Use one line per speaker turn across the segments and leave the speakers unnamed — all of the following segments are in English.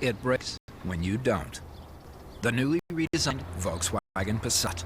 It breaks when you don't. The newly redesigned Volkswagen Passat.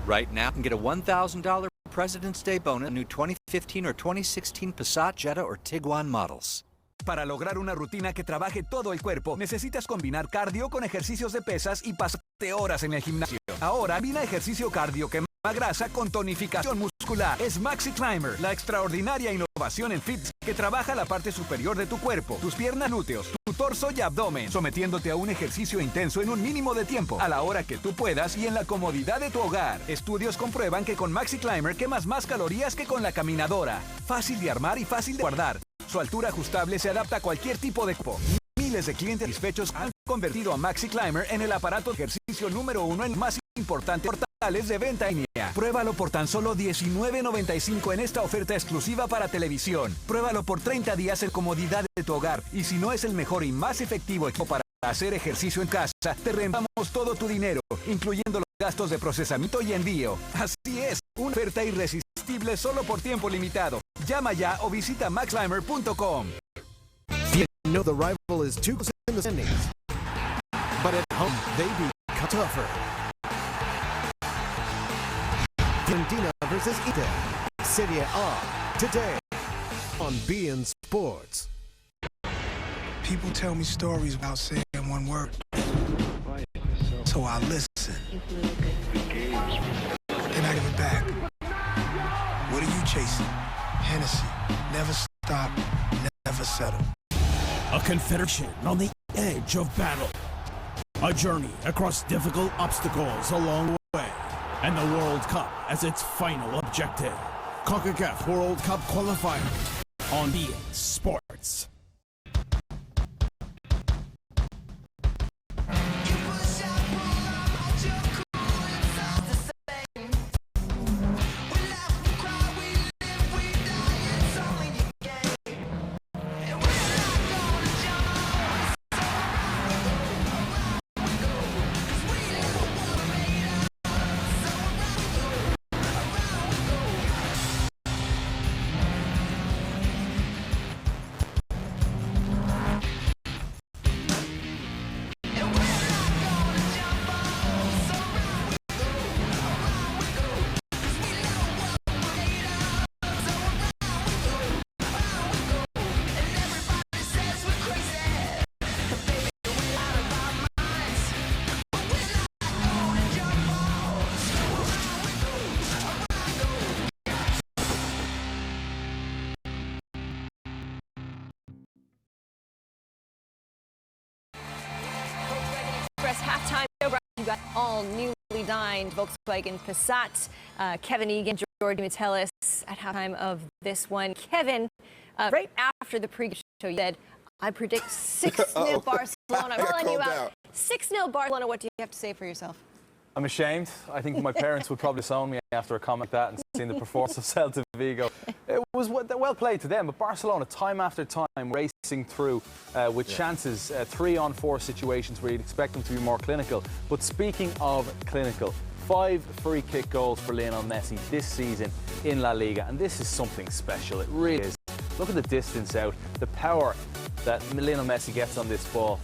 Right now, you can get a $1,000 President's Day bonus on new 2015 or 2016 Passat, Jetta, or Tiguan models.
Para lograr una rutina que trabaje todo el cuerpo, necesitas combinar cardio con ejercicios de pesas y pasarte horas en el gimnasio. Ahora, combina ejercicio cardio quema grasa con tonificación muscular. Es Maxi Climber, la extraordinaria innovación en fitness que trabaja la parte superior de tu cuerpo, tus piernas, glúteos, tu torso y abdomen, sometiéndote a un ejercicio intenso en un mínimo de tiempo, a la hora que tú puedas y en la comodidad de tu hogar. Estudios comprueban que con Maxi Climber quemas más calorías que con la caminadora. Fácil de armar y fácil de guardar. Su altura ajustable se adapta a cualquier tipo de cuerpo. Miles de clientes satisfechos han convertido a Maxi Climber en el aparato de ejercicio número 1 en más importantes portales de venta en línea. Pruébalo por tan solo $19.95 en esta oferta exclusiva para televisión. Pruébalo por 30 días en comodidad de tu hogar. Y si no es el mejor y más efectivo equipo para hacer ejercicio en casa, te reembolsamos todo tu dinero, incluyendo los gastos de procesamiento y envío. Así es, una oferta irresistible solo por tiempo limitado. Llama ya o visita maxclimber.com.
You know the rival is too close in the standings, but at home they become tougher. Fiorentina versus Inter, Serie A, today on beIN Sports.
People tell me stories without saying one word, so I listen. They're not even back. What are you chasing? Hennessy. Never stop, never settle.
A confederation on the edge of battle. A journey across difficult obstacles along the way. And the World Cup as its final objective. CONCACAF World Cup qualifier on beIN Sports.
Halftime show brought to you by all newly dined Volkswagen Passat. Kevin Egan, George Metellus at halftime of this one. Kevin, right after the pre show, you said, I predict 6-0 Barcelona. I'm calling you out. 6-0 Barcelona. What do you have to say for yourself?
I'm ashamed. I think my parents would probably disown me after a comment like that and seeing the performance of Celta Vigo. It was well played to them, but Barcelona, time after time, racing through with chances, 3-on-4 situations where you'd expect them to be more clinical. But speaking of clinical, 5 free kick goals for Lionel Messi this season in La Liga, and this is something special. It really is. Look at the distance out, the power that Lionel Messi gets on this ball.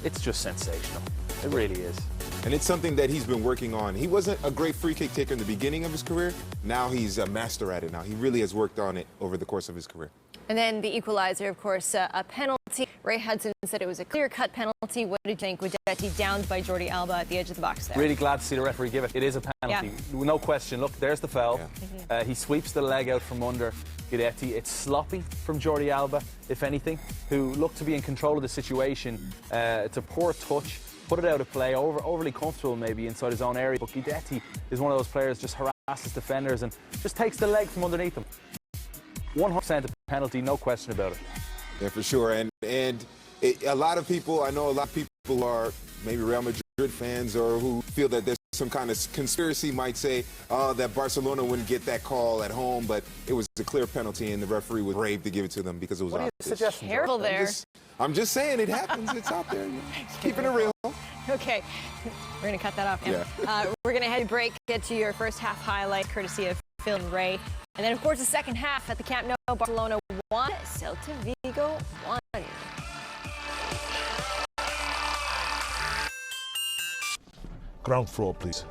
It's just sensational. It really is.
And it's something that he's been working on. He wasn't a great free kick taker in the beginning of his career. Now he's a master at it now. He really has worked on it over the course of his career.
And then the equalizer, of course, a penalty. Ray Hudson said it was a clear-cut penalty. What did you think? Guidetti downed by Jordi Alba at the edge of the box there.
Really glad to see the referee give it. It is a penalty. Yeah. No question. Look, there's the foul. Yeah. He sweeps the leg out from under Guidetti. It's sloppy from Jordi Alba, if anything, who looked to be in control of the situation. It's a poor touch. Put it out of play, overly comfortable maybe inside his own area. But Guidetti is one of those players just harasses defenders and just takes the leg from underneath him. 100% a penalty, no question about it.
Yeah, for sure. And a lot of people, I know a lot of people are maybe Real Madrid fans or who feel that there's some kind of conspiracy, might say that Barcelona wouldn't get that call at home, but it was a clear penalty and the referee was brave to give it to them because it was obvious.
Careful there.
I'm just saying it happens. It's out there. Keeping it real.
Okay, we're going to cut that off now. Yeah. We're going to head break, get to your first half highlight, courtesy of Phil and Ray. And then, of course, the second half at the Camp Nou, Barcelona 1, Celta Vigo 1.
Ground floor, please.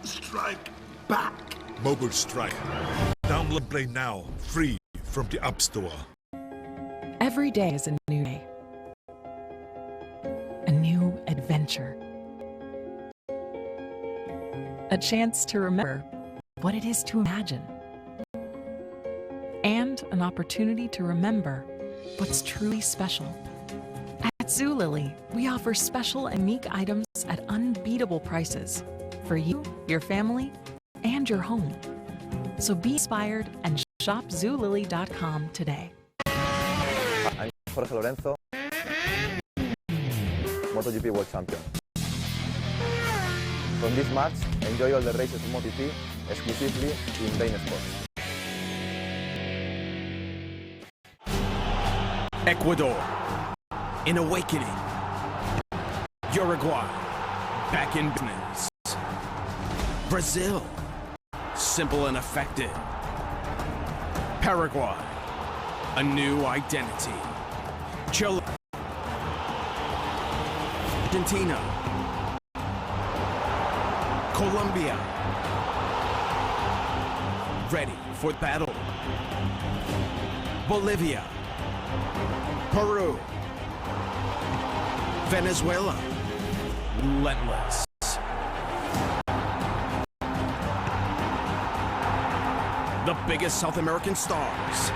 Strike back.
Mobile strike. Download play now, free from the App Store.
Every day is a new day. A new adventure. A chance to remember what it is to imagine. And an opportunity to remember what's truly special. At Zulily, we offer special and unique items at unbeatable prices for you, your family, and your home. So be inspired and shop Zulily.com today.
I'm Jorge Lorenzo, MotoGP World Champion. From this March, enjoy all the races of MotoGP exclusively in Bein Sports.
Ecuador, an awakening. Uruguay, back in business. Brazil, simple and effective. Paraguay, a new identity. Chile, Argentina, Colombia, ready for battle. Bolivia, Peru, Venezuela, relentless. The biggest South American stars.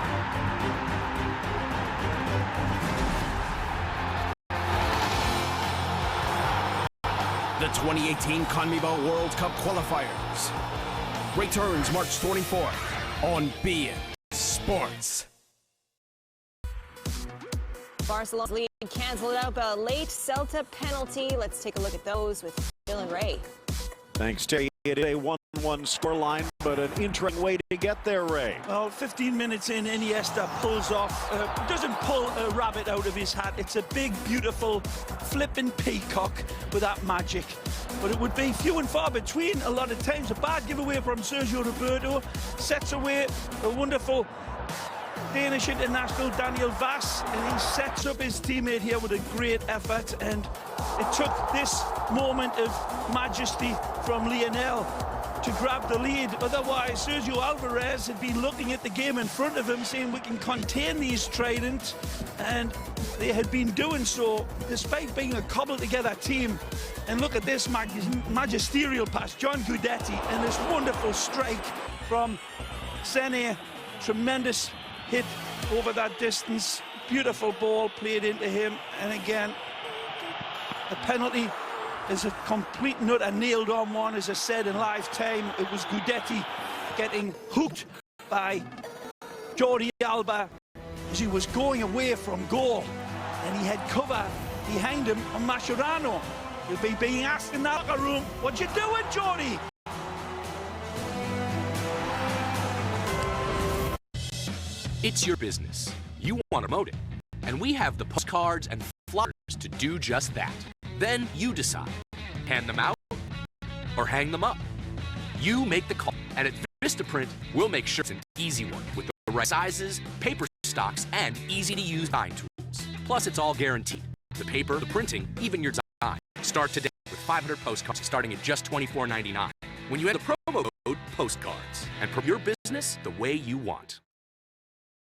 The 2018 CONMEBOL World Cup qualifiers returns March 24th on beIN Sports.
Barcelona's lead canceled out by a late Celta penalty. Let's take a look at those with Bill and Ray.
Thanks, Terry. It is a 1-1 scoreline, but an interesting way to get there, Ray.
Well, 15 minutes in, Iniesta pulls off, doesn't pull a rabbit out of his hat. It's a big, beautiful, flipping peacock with that magic. But it would be few and far between a lot of times. A bad giveaway from Sergio Roberto sets away a wonderful Danish international Daniel Vass, and he sets up his teammate here with a great effort. And it took this moment of majesty from Lionel to grab the lead. Otherwise, Sergio Alvarez had been looking at the game in front of him, saying we can contain these tridents, and they had been doing so despite being a cobbled together team. And look at this magisterial pass, John Guidetti, and this wonderful strike from Sene. Tremendous hit over that distance. Beautiful ball played into him, and again, the penalty is a complete nut, a nailed-on one. As I said in live time, it was Guidetti getting hooked by Jordi Alba as he was going away from goal, and he had cover behind him on Mascherano. He'll be being asked in the locker room, "What you doing, Jordi?"
It's your business. You want to promote it. And we have the postcards and flyers to do just that. Then you decide. Hand them out or hang them up. You make the call. And at Vistaprint, we'll make sure it's an easy one with the right sizes, paper stocks, and easy-to-use design tools. Plus, it's all guaranteed. The paper, the printing, even your design. Start today with 500 postcards starting at just $24.99. When you enter the promo code POSTCARDS and promote your business the way you want.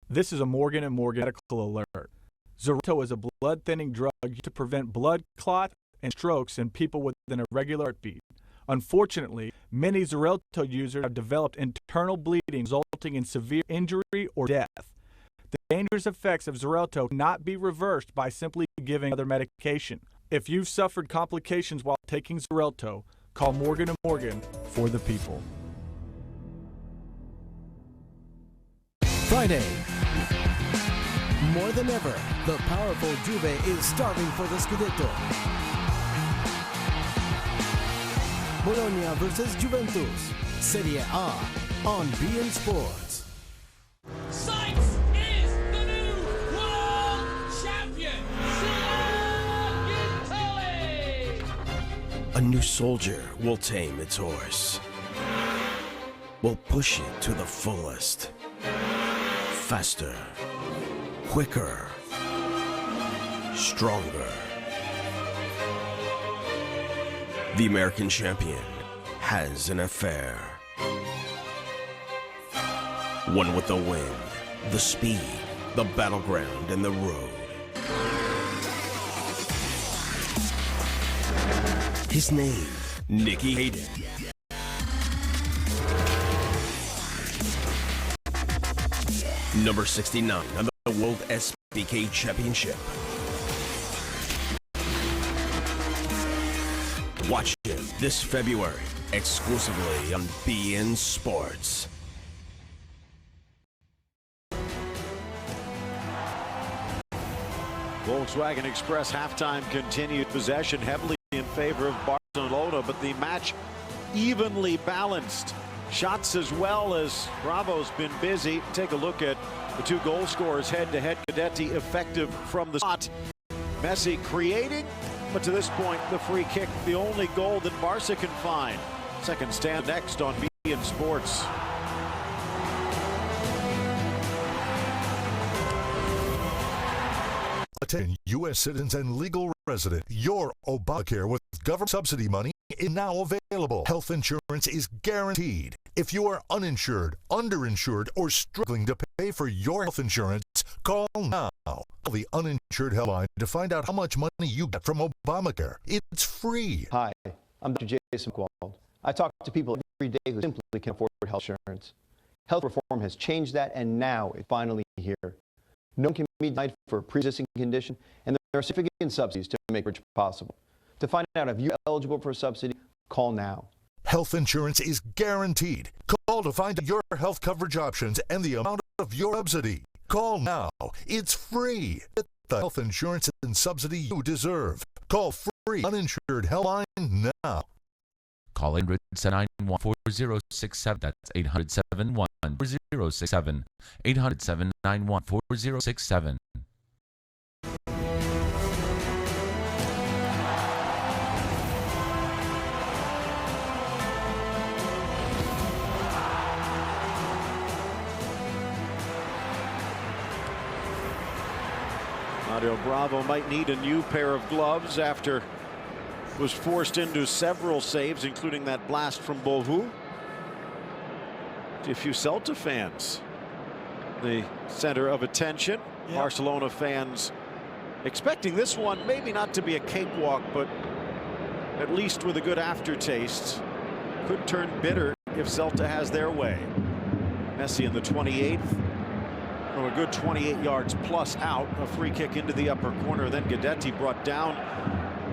This is a Morgan & Morgan medical alert. Xarelto is a blood-thinning drug used to prevent blood clot and strokes in people with an irregular heartbeat. Unfortunately, many Xarelto users have developed internal bleeding resulting in severe injury or death. The dangerous effects of Xarelto cannot be reversed by simply giving other medication. If you've suffered complications while taking Xarelto, call Morgan & Morgan for the people.
Friday. More than ever, the powerful Juve is starving for the Scudetto. Bologna versus Juventus, Serie A, on beIN Sports.
Sykes is the new world champion!
A new soldier will tame its horse. Will push it to the fullest. Faster. Quicker. Stronger. The American champion has an affair. One with the wind, the speed, the battleground, and the road. His name, Nicky Hayden. Number 69 on the World SBK Championship. Watch him this February, exclusively on beIN Sports.
Volkswagen Express halftime continued possession heavily in favor of Barcelona, but the match evenly balanced. Shots as well as Bravo's been busy. Take a look at the two goal scorers head-to-head. Guidetti effective from the spot. Messi creating, but to this point, the free kick, the only goal that Barca can find. Second stand next on beIN Sports.
Attention, U.S. citizens and legal resident. Your Obamacare with government subsidy money is now available. Health insurance is guaranteed. If you are uninsured, underinsured, or struggling to pay for your health insurance, call now. Call the uninsured helpline to find out how much money you get from Obamacare. It's free.
Hi, I'm Dr. Jason McWald. I talk to people every day who simply can't afford health insurance. Health reform has changed that, and now it's finally here. No one can be denied for a pre-existing condition, and there are significant subsidies to make it possible. To find out if you're eligible for a subsidy, call now.
Health insurance is guaranteed. Call to find out your health coverage options and the amount of your subsidy. Call now. It's free. Get the health insurance and subsidy you deserve. Call free uninsured helpline now.
Call 800-791-4067. That's 800-791-4067. 800-791-4067.
Mario Bravo might need a new pair of gloves after was forced into several saves, including that blast from Beauvais. A few Celta fans, the center of attention. Yeah. Barcelona fans expecting this one maybe not to be a cakewalk, but at least with a good aftertaste. Could turn bitter if Celta has their way. Messi in the 28th. From a good 28 yards plus out, a free kick into the upper corner. Then Guidetti brought down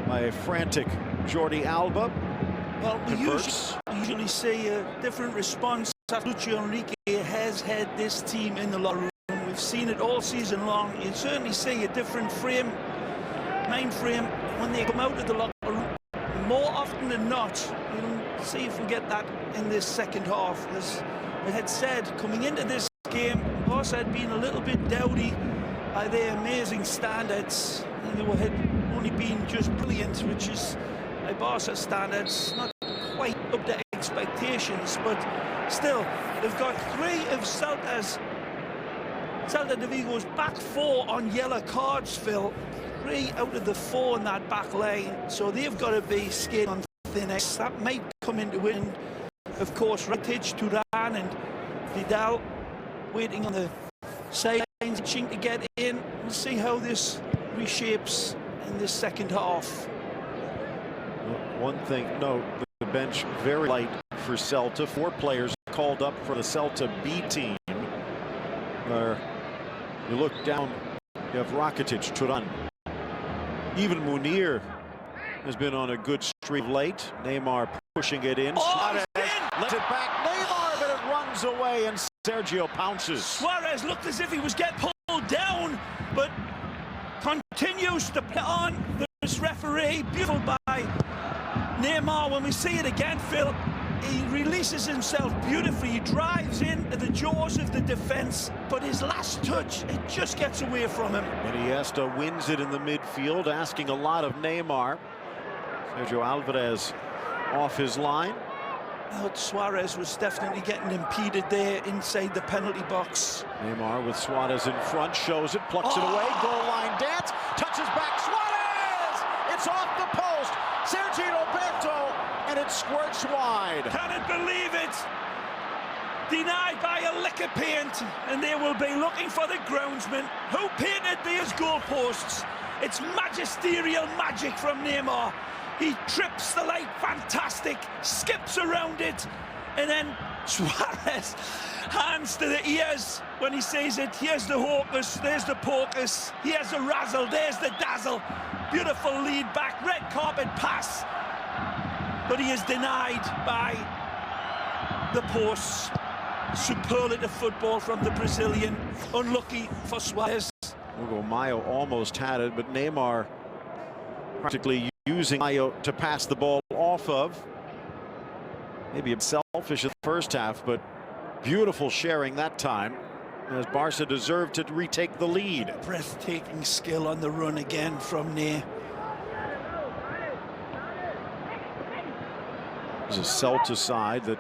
by a frantic Jordi Alba.
Well, we usually see a different response after Lucio Enrique has had this team in the locker room. We've seen it all season long. You certainly see a different mind frame when they come out of the locker room. More often than not, you don't see if we get that in this second half. As I had said, coming into this game, Barca had been a little bit dowdy by their amazing standards. And they had only been just brilliant, which is by Barca standards not quite up to expectations, but still they've got three of Celta de Vigo's back four on yellow cards, Phil. 3 out of the 4 in that back line, so they've got to be skin on thin ice. That might come into it, and of course Rakitic, Turan and Vidal waiting on the sidelines, itching to get in. We'll see how this reshapes in this second half.
One thing, note, the bench very light for Celta. 4 players called up for the Celta B team. You look down, you have Rakitic, Turan. Even Munir has been on a good streak late. Neymar pushing it in. Suarez lets it back. Neymar, but it runs away, and Sergio pounces.
Suarez looked as if he was getting pulled down, but continues to play on. This referee, beautiful by Neymar. When we see it again, Phil, he releases himself beautifully. He drives into the jaws of the defense, but his last touch, it just gets away from him.
Iniesta wins it in the midfield, asking a lot of Neymar. Sergio Alvarez off his line.
Well, Suarez was definitely getting impeded there inside the penalty box.
Neymar with Suarez in front, shows it, plucks it away, goal line dance, touches back, Suarez! It's off the post, Sergio Roberto, and it squirts wide.
Cannot believe it! Denied by a lick of paint, and they will be looking for the groundsman. Who painted these goalposts? It's magisterial magic from Neymar. He trips the light, fantastic, skips around it, and then Suarez hands to the ears when he says it. Here's the hocus, there's the pocus, here's the razzle, there's the dazzle. Beautiful lead back, red carpet pass, but he is denied by the posts. Superlative football from the Brazilian, unlucky for Suarez.
Hugo Mayo almost had it, but Neymar practically using Mayo to pass the ball off of. Maybe selfish in the first half, but beautiful sharing that time, as Barca deserved to retake the lead.
Breathtaking skill on the run again from Ney.
There's a Celta side that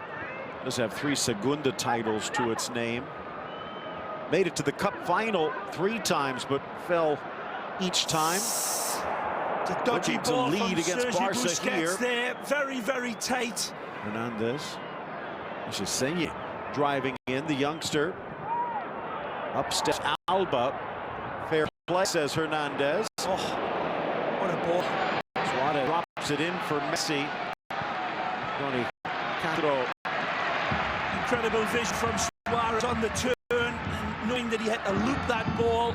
does have 3 Segunda titles to its name. Made it to the Cup final 3 times, but fell each time.
The dodgy ball
lead
from
against
Sergi
Barca
Busquets
here.
There, very, very tight.
Hernandez. This is Senye driving in, the youngster. Up steps Alba. Fair play, says Hernandez.
Oh, what a ball.
Suarez drops it in for Messi. Tony Castro.
Incredible vision from Suarez on the turn, and knowing that he had to loop that ball.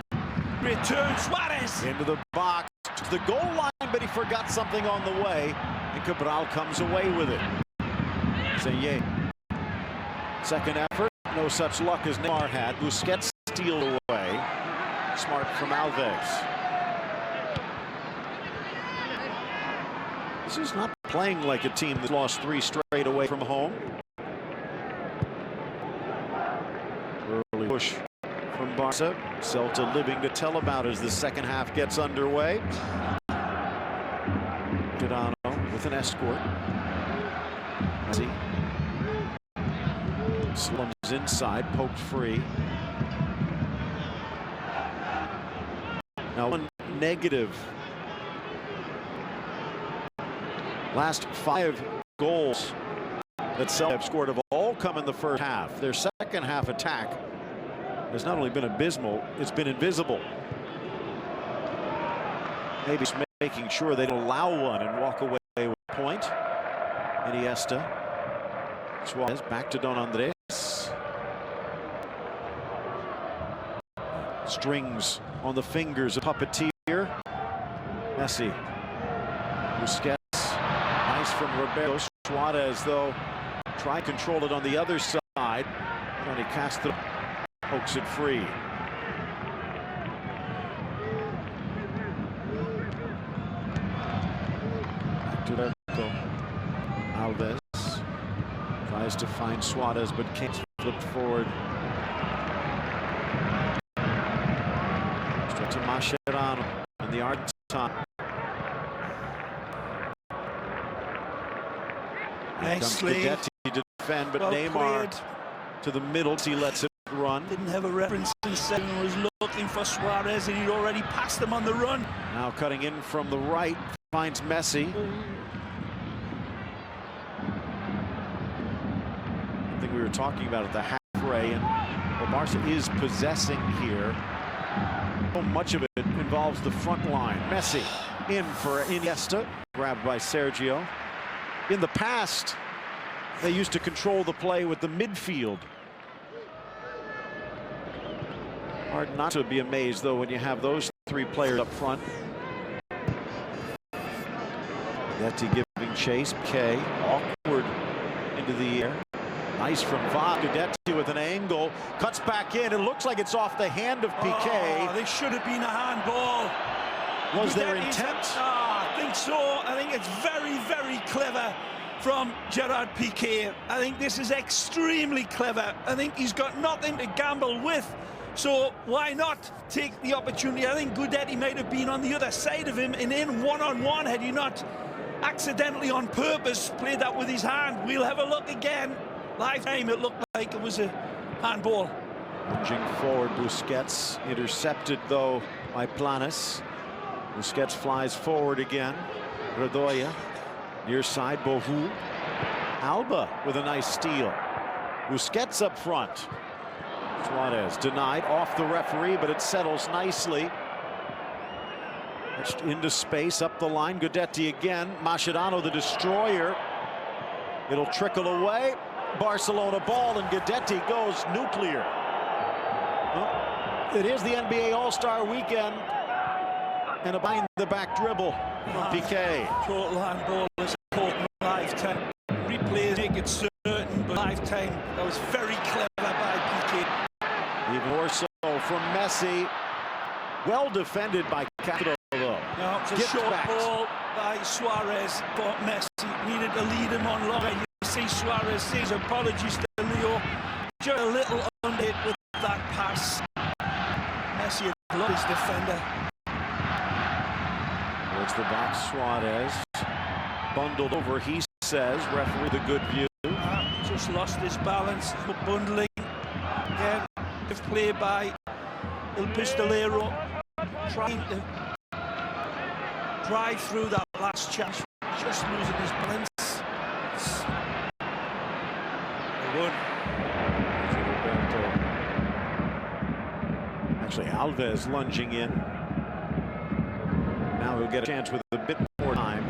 Return Suarez.
Into the box, to the goal line, but he forgot something on the way, and Cabral comes away with it. Senye. Second effort, no such luck as Neymar had. Busquets steals away. Smart from Alves. This is not playing like a team that lost 3 straight away from home. Early push from Barca. Celta living to tell about as the second half gets underway. Gadano with an escort. Messi slums inside, poked free. Now one negative. Last 5 goals that Celta have scored have all come in the first half. Their second half attack has not only been abysmal, it's been invisible. Maybe just making sure they don't allow one and walk away with a point. Iniesta. Suarez back to Don Andres. Strings on the fingers of Puppeteer. Messi. Busquets. Nice from Roberto. Suarez, though, try to control it on the other side. Tony Castro pokes it free. Back to Roberto. Alves tries to find Suarez, but can't. Flipped forward. Straight to Mascherano and the Argentine.
Nicely.
Guidetti to defend, but
well
Neymar
played.
To the middle. He lets it run.
Didn't have a reference in second, was looking for Suarez, and he'd already passed him on the run.
Now cutting in from the right, finds Messi. I think we were talking about at the halfway, and well, Barca is possessing here. So much of it involves the front line. Messi in for Iniesta, grabbed by Sergio. In the past, they used to control the play with the midfield. Hard not to be amazed, though, when you have those three players up front. Gudetti giving chase. Piqué awkward into the air. Nice from Vaughan. Gudetti with an angle. Cuts back in. It looks like it's off the hand of Piqué.
Oh, they should have been a handball.
Was there intent?
I think so. I think it's very, very clever from Gerard Piqué. I think this is extremely clever. I think he's got nothing to gamble with. So why not take the opportunity? I think Gudetti might have been on the other side of him and in one-on-one had he not accidentally on purpose played that with his hand. We'll have a look again. Live time, it looked like it was a handball.
Lunging forward, Busquets intercepted though by Planes. Busquets flies forward again. Redoya near side. Bohu. Alba with a nice steal. Busquets up front. Suarez denied off the referee, but it settles nicely. Pushed into space up the line. Gudetti again. Mascherano the destroyer. It'll trickle away. Barcelona ball, and Gudetti goes nuclear. Well, it is the NBA All-Star weekend, and a behind-the-back dribble from Piqué.
Total handball is important lifetime. Replays make it certain, but lifetime, that was very clever by Piqué.
Even more so from Messi. Well defended by Capito, though.
No, it's a short ball by Suarez, but Messi needed to lead him on long. You see Suarez says apologies to Leo. Just a little under it with that pass. Messi had loved his defender.
Towards the box, Suarez. Bundled over, he says. Referee the good view.
Just lost his balance. Bundling. Again, if play by El Pistolero. Trying to drive through that last chance. Just losing his balance.
Actually, Alves lunging in. Now he'll get a chance with a bit more time.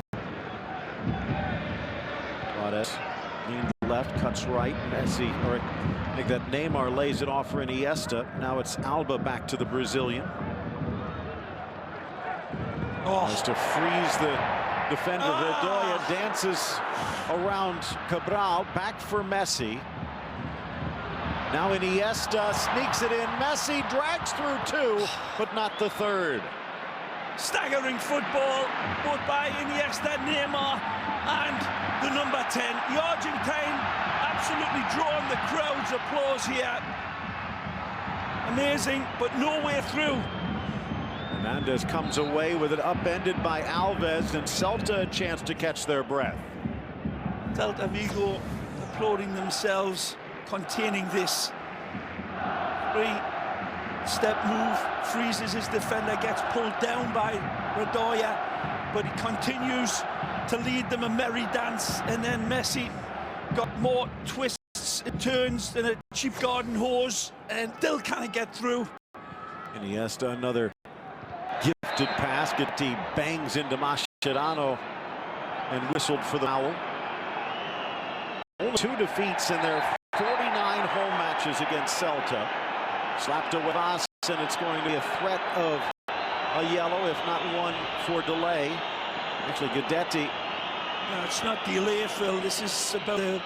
Suarez leans left, cuts right. Messi, or I think that Neymar lays it off for Iniesta. Now it's Alba back to the Brazilian. Tries to freeze the defender. Redoya dances around Cabral. Back for Messi. Now Iniesta sneaks it in. Messi drags through two, but not the third.
Staggering football, both by Iniesta, Neymar, and the number 10. The Argentine absolutely drawing the crowd's applause here. Amazing, but no way through.
Hernandez comes away with it upended by Alves, and Celta a chance to catch their breath.
Celta Vigo applauding themselves, containing this. Three-step move, freezes his defender, gets pulled down by Redoya, but he continues to lead them a merry dance, and then Messi got more twists and turns than a cheap garden hose, and still can't get through.
Iniesta, another gifted pass. Gudetti bangs into Mascherano and whistled for the foul. Only 2 defeats in their 49 home matches against Celta. Slapped away Vas, and it's going to be a threat of a yellow, if not one, for delay. Actually, Gudetti.
No, it's not delay, Phil. This is about a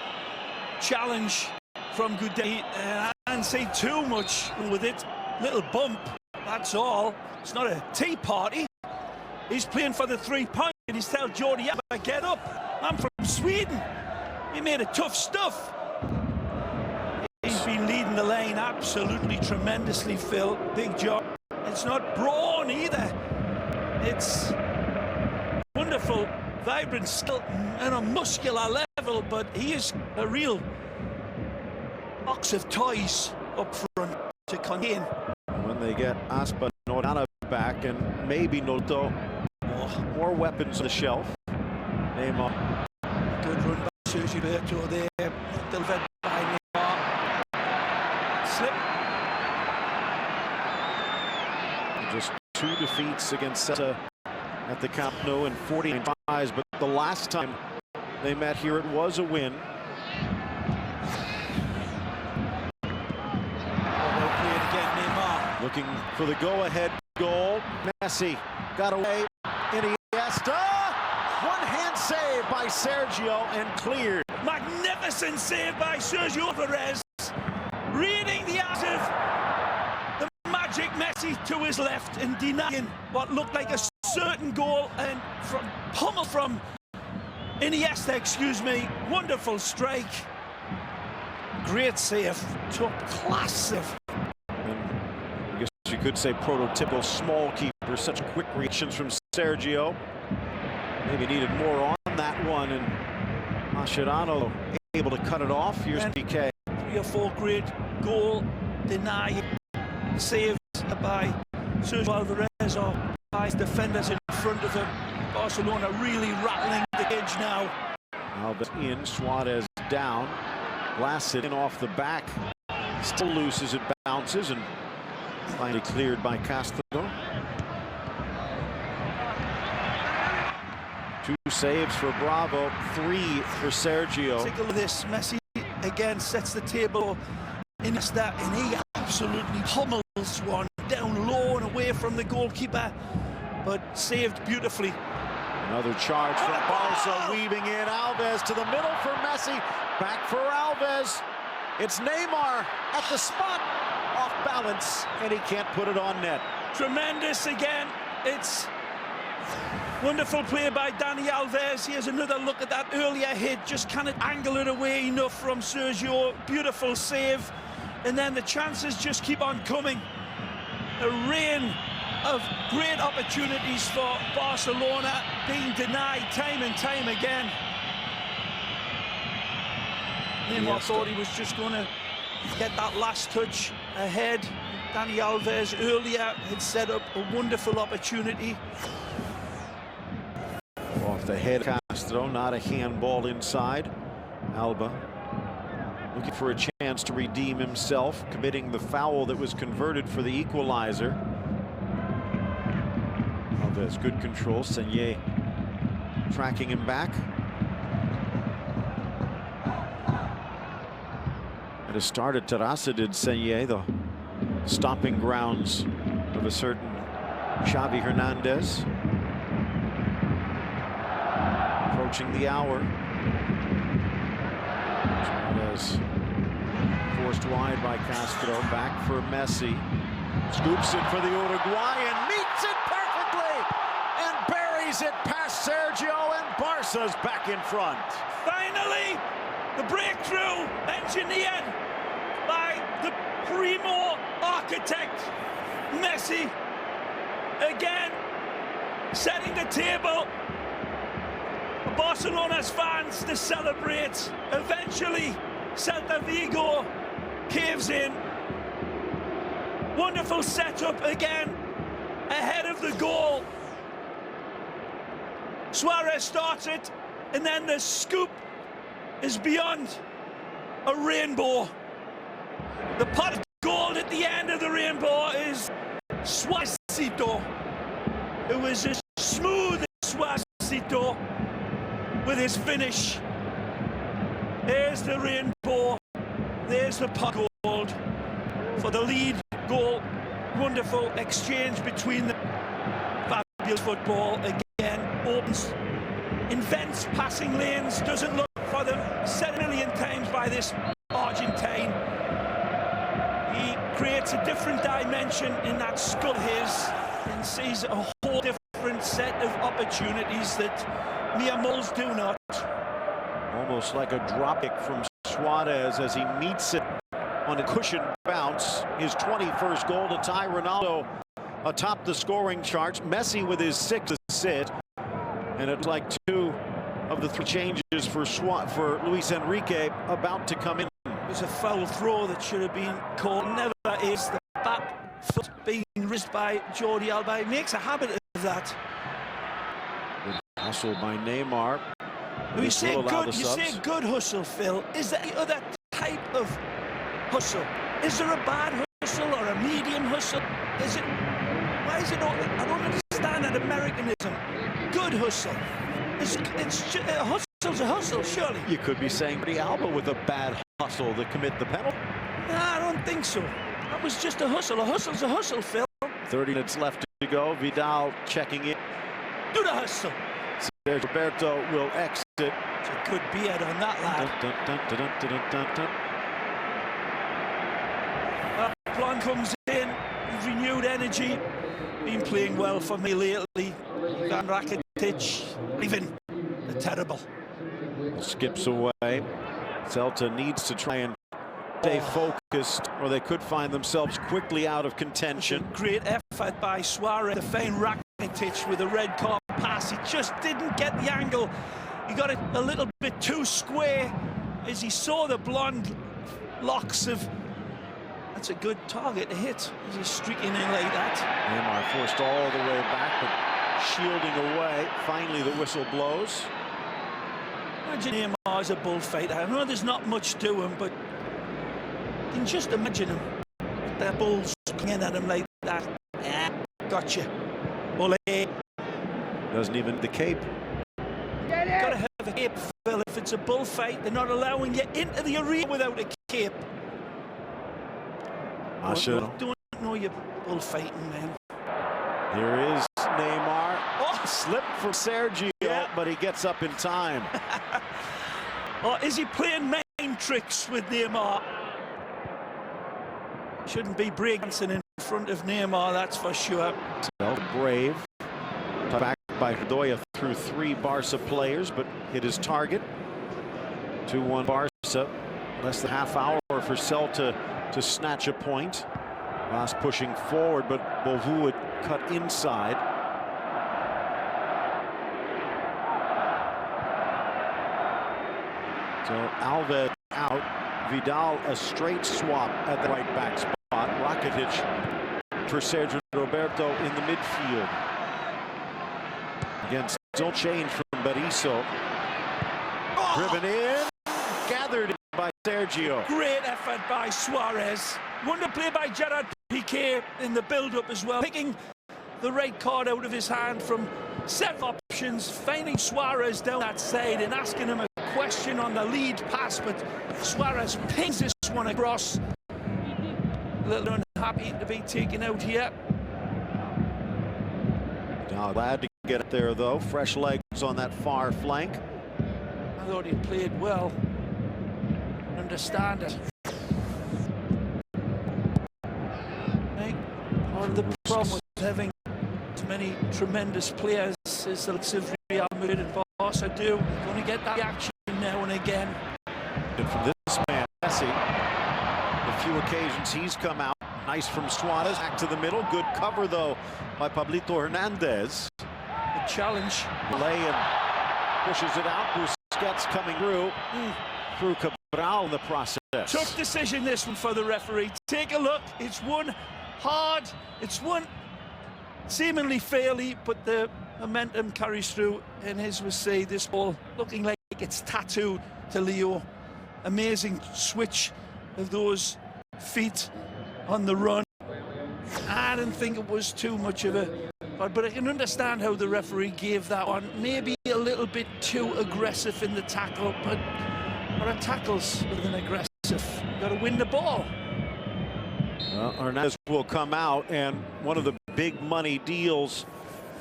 challenge from Gudetti. I can't say too much with it. Little bump, that's all. It's not a tea party. He's playing for the 3-point, and he's telling Jordi Alba, get up. I'm from Sweden. He made it tough stuff. He's been leading the lane absolutely tremendously, Phil. Big job. It's not brawn either. It's wonderful, vibrant skill and a muscular level, but he is a real box of toys up front to contain.
When they get Aspa Nordana back and maybe Noto, more weapons on the shelf. Neymar.
Good run by Sergio Berto there. Delivered by Neymar. Slip.
Just 2 defeats against Celta at the Camp Nou in 49 tries, but the last time they met here it was a win. Looking for the go-ahead goal. Messi got away. Iniesta. One-hand save by Sergio and cleared.
Magnificent save by Sergio Alvarez. Reading the eyes of the magic Messi to his left and denying what looked like a certain goal, and pummel from Iniesta, excuse me. Wonderful strike. Great save. Top class save.
I guess you could say prototypical small keeper. Such quick reactions from Sergio. Maybe needed more on that one, and Mascherano able to cut it off. Here's PK.
3 or 4 great goal denied saves by Sergio Alvarez or by defenders in front of him. Barcelona really rattling the cage now.
Alves in, Suarez down. Blasted in off the back. Still loose as it bounces and finally cleared by Castro. 2 saves for Bravo, 3 for Sergio.
Take a look at this. Messi again sets the table. Iniesta, and he absolutely pummels one down low and away from the goalkeeper, but saved beautifully.
Another charge from Barca, weaving in. Alves to the middle for Messi. Back for Alves. It's Neymar at the spot, off balance, and he can't put it on net.
Tremendous again. It's wonderful play by Dani Alves. Here's another look at that earlier hit. Just kind of angle it away enough from Sergio. Beautiful save. And then the chances just keep on coming. A rain of great opportunities for Barcelona being denied time and time again. Neymar thought he was just going to get that last touch ahead. Dani Alves earlier had set up a wonderful opportunity.
Off the head of Castro, not a handball inside. Alba looking for a chance to redeem himself, committing the foul that was converted for the equalizer. Alves, good control. Senye tracking him back. At a start at Terrassa did Senye, the stomping grounds of a certain Xavi Hernandez. Approaching the hour. Suarez forced wide by Castro. Back for Messi. Scoops it for the Uruguayan. Meets it perfectly. And buries it past Sergio, and Barca's back in front.
Finally, the breakthrough engineered by the primo architect, Messi. Again, setting the table. Barcelona's fans to celebrate. Eventually, Celta Vigo caves in. Wonderful setup again, ahead of the goal. Suarez starts it, and then the scoop is beyond a rainbow. The pot of gold at the end of the rainbow is Suarezito. It was as smooth as Suarezito with his finish. There's the rainbow. There's the pot of gold for the lead goal. Wonderful exchange between them. Fabulous football again. Opens, invents passing lanes, doesn't look for them. Said a million times by this Argentine. He creates a different dimension in that skull of his and sees a whole different set of opportunities that mere moles do not.
Almost like a drop kick from Suarez as he meets it on a cushion bounce. His 21st goal to tie Ronaldo atop the scoring charts. Messi with his 6th assist. And it's like 2 of the 3 changes for Luis Enrique about to come in.
It was a foul throw that should have been called. Never is. The back foot being risked by Jordi Alba. He makes a habit of that.
Good hustle by Neymar.
You say good hustle, Phil. Is there any other type of hustle? Is there a bad hustle or a medium hustle? Is it? Why is it all? I don't understand that Americanism. Good hustle. A hustle's a hustle, surely.
You could be saying Jordi Alba with a bad hustle to commit the penalty.
No, I don't think so. That was just a hustle. A hustle's a hustle, Phil.
30 minutes left to go. Vidal checking in.
Do the hustle.
Roberto will exit.
It's a good beard on that lad. Blonde comes in, renewed energy. Been playing well for me lately. Van Rakitic, even terrible.
Skips away. Celta needs to try and stay focused, or they could find themselves quickly out of contention.
Great effort by Suarez to feign Rakitic with a red card pass. He just didn't get the angle. He got it a little bit too square as he saw the blonde locks of... That's a good target to hit as he's streaking in like that.
Neymar forced all the way back, but shielding away. Finally, the whistle blows.
Imagine Neymar as a bullfighter. I know there's not much to him, but you can just imagine him with their bulls swinging at him like that. Gotcha. Ole.
Doesn't even the cape.
You've got to have a cape, Phil. If it's a bullfight, they're not allowing you into the arena without a cape.
I should.
Don't know you're bullfighting, man.
Here is Neymar. Oh, slip from Sergio, but he gets up in time.
Or is he playing main tricks with Neymar? Shouldn't be breakdancing in front of Neymar, that's for sure.
Brave. Back by Bedoya through 3 Barca players, but hit his target. 2-1 Barca. Less than half hour for Celta to snatch a point. Ross pushing forward, but Beauvau would cut inside. So Alves out. Vidal a straight swap at the right back spot. Rakitic for Sergio Roberto in the midfield. Again, still change from Berizzo. Driven in, gathered by Sergio.
Great effort by Suarez. Wonderful play by Gerard Piqué in the build-up as well. Picking the red card out of his hand from several options, finding Suarez down that side and asking him a question on the lead pass, but Suarez pings this one across. A little unhappy to be taken out here.
Now glad to get it there though. Fresh legs on that far flank.
I thought he played well. Understand it. Part of the problem with having too many tremendous players is the likes of Real Madrid and Barca do. You're going to get that reaction now and again.
And from this man, Messi, a few occasions he's come out. Nice from Suarez, back to the middle. Good cover though by Pablito Hernandez.
Good challenge.
Lay and pushes it out. Busquets coming through. Through Cabral in the process.
Tough decision this one for the referee. Take a look. It's won hard. It's won seemingly fairly, but the momentum carries through. And as we say, this ball looking like it's tattooed to Leo. Amazing switch of those feet on the run. I didn't think it was too much of a... But I can understand how the referee gave that one. Maybe a little bit too aggressive in the tackle, but what are tackles other than aggressive? You've got to win the ball.
Well, Hernandez will come out, and one of the big money deals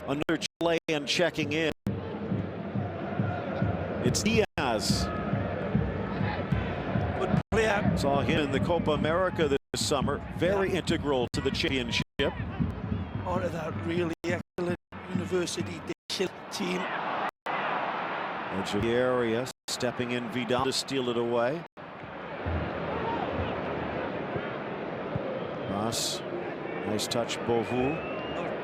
under Chile and checking in. It's Diaz.
Good player.
Saw him in the Copa America this summer. Very integral to the championship.
Part of that really excellent University team.
Edge of the area, stepping in Vidal to steal it away. Ross, nice touch, Beauvau.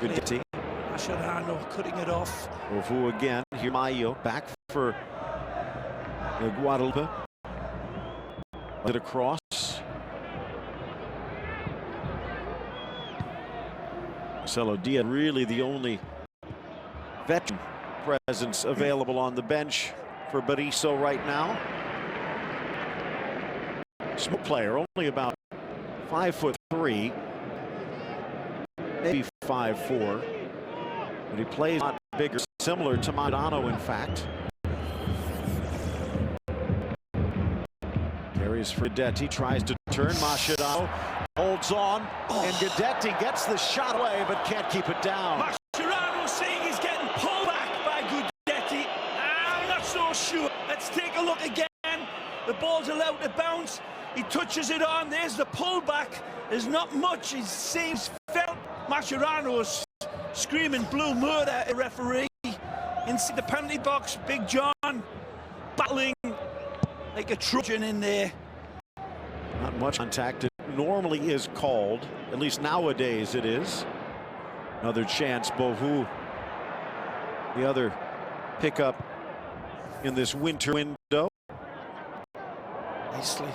Good hit.
Mascherano cutting it off.
Beauvau again. Here Mayo back for Guadalupe. It across. Marcelo Diaz, really the only veteran presence available on the bench for Berizzo right now. Small player, only about 5'3", maybe 5'4", but he plays a lot bigger, similar to Madano, in fact. Carries for Detti, tries to turn Mascherano. holds on, and Guidetti gets the shot away, but can't keep it down.
Mascherano saying he's getting pulled back by Guidetti. I'm not so sure. Let's take a look again. The ball's allowed to bounce. He touches it on. There's the pullback. There's not much. He seems felt. Mascherano's screaming blue murder at the referee. Inside the penalty box, Big John battling like a Trojan in there.
Not much contact. It normally is called. At least nowadays it is. Another chance, Beauvais. The other pickup in this winter window.
Nicely.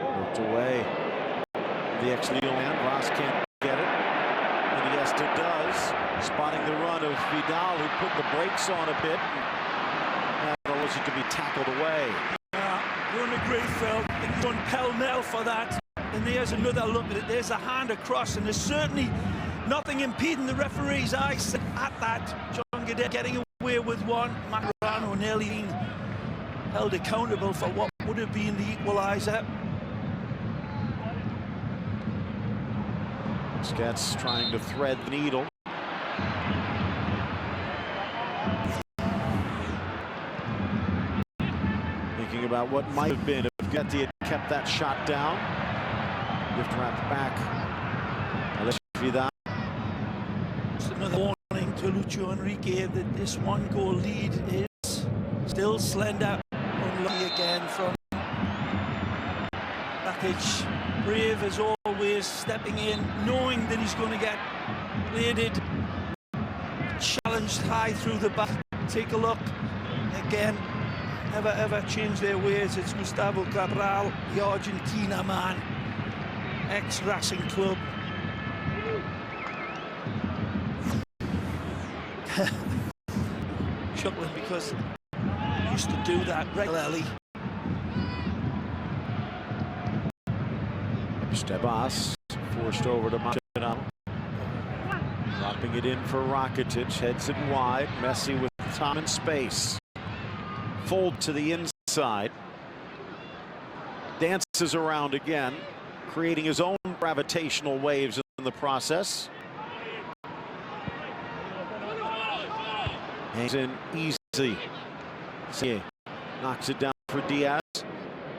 Worked away. The ex-Lyon man, Ross can't get it. And Iniesta does. Spotting the run of Vidal, who put the brakes on a bit. And allows it to be tackled away.
You're in a great field. And he's on pell-mell for that. And there's another look at it. There's a hand across, and there's certainly nothing impeding the referee's eyes at that. John Guidetti getting away with one. Mascherano nearly being held accountable for what would have been the equaliser.
Scats trying to thread the needle. Thinking about what might have been if Guidetti had kept that shot down. Gift wrapped back. Vidal.
Just another warning to Lucho Enrique that this one-goal lead is still slender. Unlucky again from Rakic. Brave as always, stepping in, knowing that he's going to get bladed, challenged high through the back. Take a look again. Never ever change their ways. It's Gustavo Cabral, the Argentina man, ex-Racing Club. Chuckling because he used to do that regularly.
Stebas forced over to Mascherano. Dropping it in for Rakitic, heads it wide. Messi with time and space. Fold to the inside. Dances around again, creating his own gravitational waves in the process. Hangs in easy. See, knocks it down for Diaz.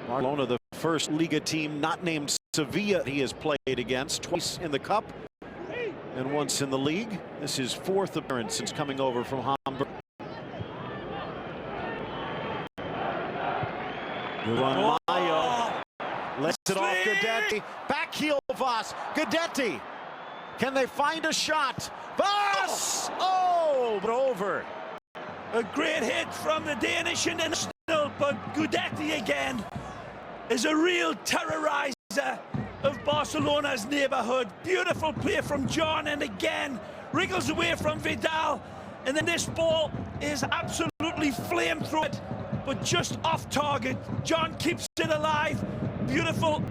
Barcelona, the first Liga team not named Sevilla he has played against, twice in the Cup and once in the league. This is fourth appearance since coming over from Hamburg. Good one, Mayo. Lets it off Guidetti. Back heel Voss. Guidetti. Can they find a shot? Voss! Oh, but over.
A great hit from the Danish international, but Guidetti again is a real terrorizer of Barcelona's neighborhood. Beautiful play from John, and again wriggles away from Vidal, and then this ball is absolutely flamethrowed, but just off target. John keeps it alive. Beautiful.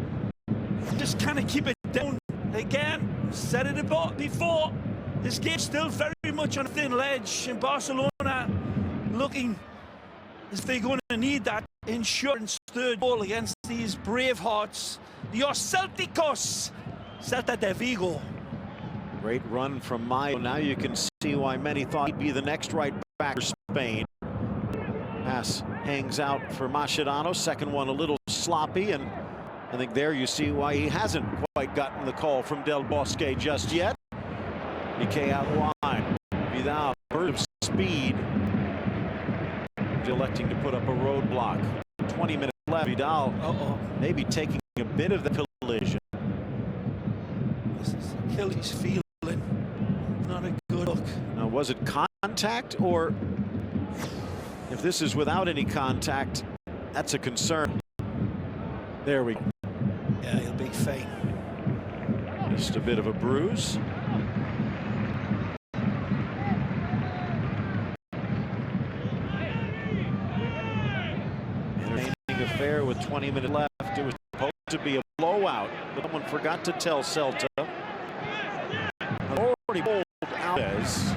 Just kind of keep it down. Again, said it about before, this game's still very much on a thin ledge, and Barcelona looking as if they're going to need that insurance third goal against these brave hearts, the Celticos, Celta de Vigo.
Great run from Mayo. Now you can see why many thought he'd be the next right back for Spain. Pass hangs out for Mascherano. Second one a little sloppy, and I think there you see why he hasn't quite gotten the call from Del Bosque just yet. Piqué out wide. Vidal, burst of speed. Electing to put up a roadblock. 20 minutes left. Vidal maybe taking a bit of the collision.
This is Achilles feeling not a good look.
Now, was it contact, or if this is without any contact, that's a concern. There we go.
Yeah, he'll be fine.
Just a bit of a bruise. Affair with 20 minutes left. It was supposed to be a blowout, but someone forgot to tell Celta. Already pulled Alves.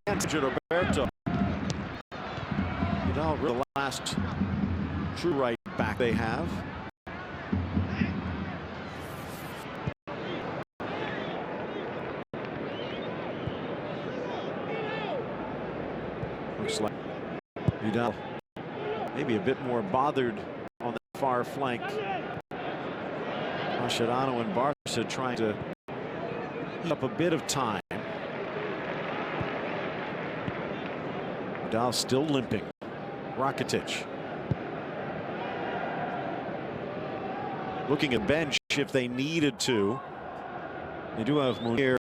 And Roberto. the last true right back they have. Looks like Vidal maybe a bit more bothered on the far flank. Mascherano and Barca trying to eat up a bit of time. Vidal still limping. Rakitic looking at bench if they needed to. They do have Munir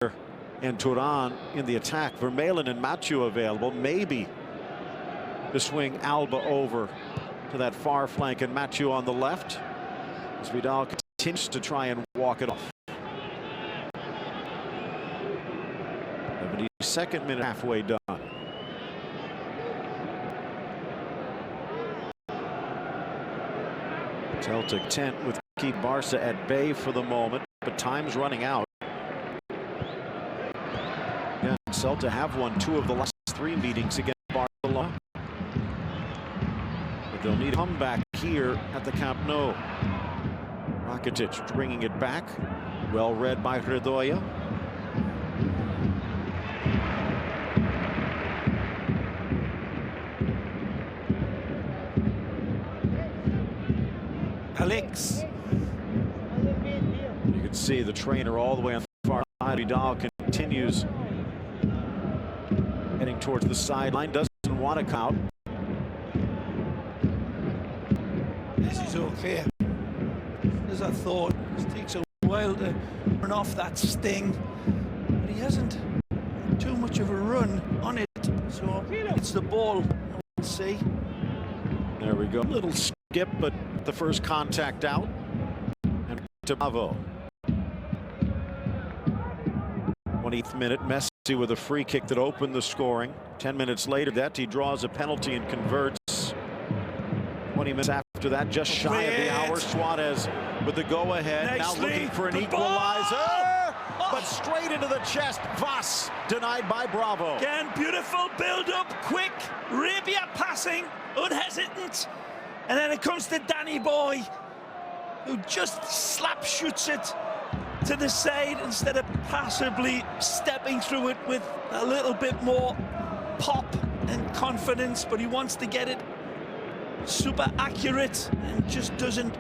and Turan in the attack. Vermaelen and Mathieu available. Maybe to swing Alba over to that far flank and Mathieu on the left as Vidal continues to try and walk it off. 72nd minute, halfway done. Celtic tent with keep Barca at bay for the moment, but time's running out. Yeah, Celta have won 2 of the last 3 meetings against Barcelona. But they'll need a comeback here at the Camp Nou. Rakitic bringing it back. Well read by Redoya.
Alex.
You can see the trainer all the way on the far side. Vidal continues heading towards the sideline. Doesn't want to count.
This is okay. As I thought, it takes a while to run off that sting, but he hasn't too much of a run on it. So it's the ball. We'll see.
There we go. Little skip, but the first contact out. And to Bravo. 20th minute, Messi with a free kick that opened the scoring. 10 minutes later, that he draws a penalty and converts. 20 minutes after that, just shy of the hour, Suarez with the go-ahead. Now looking for an equalizer, but straight into the chest. Vaz denied by Bravo.
Again, beautiful build-up, quick, rapier passing, unhesitant. And then it comes to Danny Boy, who just slap shoots it to the side instead of passively stepping through it with a little bit more pop and confidence. But he wants to get it super accurate and just doesn't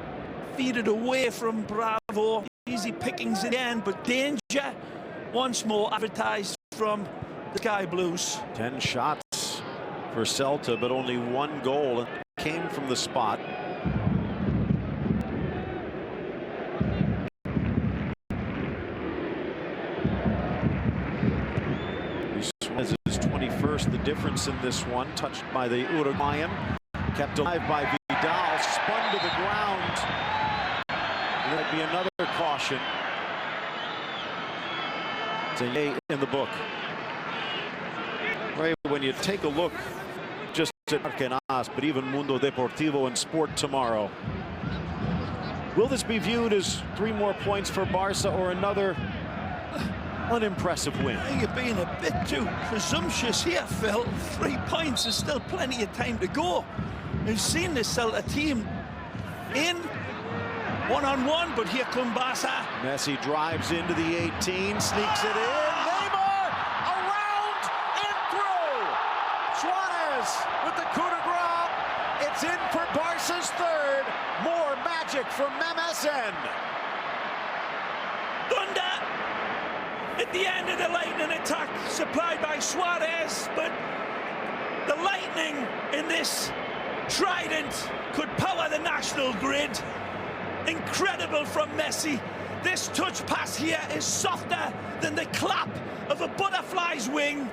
feed it away from Bravo. Easy pickings again, but danger once more advertised from the Sky Blues.
10 shots for Celta, but only 1 goal. Came from the spot. Suarez is 21st, the difference in this one. Touched by the Uruguayan. Kept alive by Vidal. Spun to the ground. There'd be another caution. It's a yay in the book. Right, when you take a look just at Arquenas, but even Mundo Deportivo and Sport tomorrow. Will this be viewed as 3 more points for Barca or another unimpressive win?
You're being a bit too presumptuous here, Phil. 3 points, there's still plenty of time to go. We've seen this Celta team in one-on-one, but here come Barca.
Messi drives into the 18, sneaks it in. Neymar around and through. Suarez with the coup de grace. It's in for Barca's 3rd. More magic from MSN.
Thunder at the end of the lightning attack supplied by Suarez, but the lightning in this trident could power the national grid. Incredible from Messi. This touch pass here is softer than the clap of a butterfly's wing.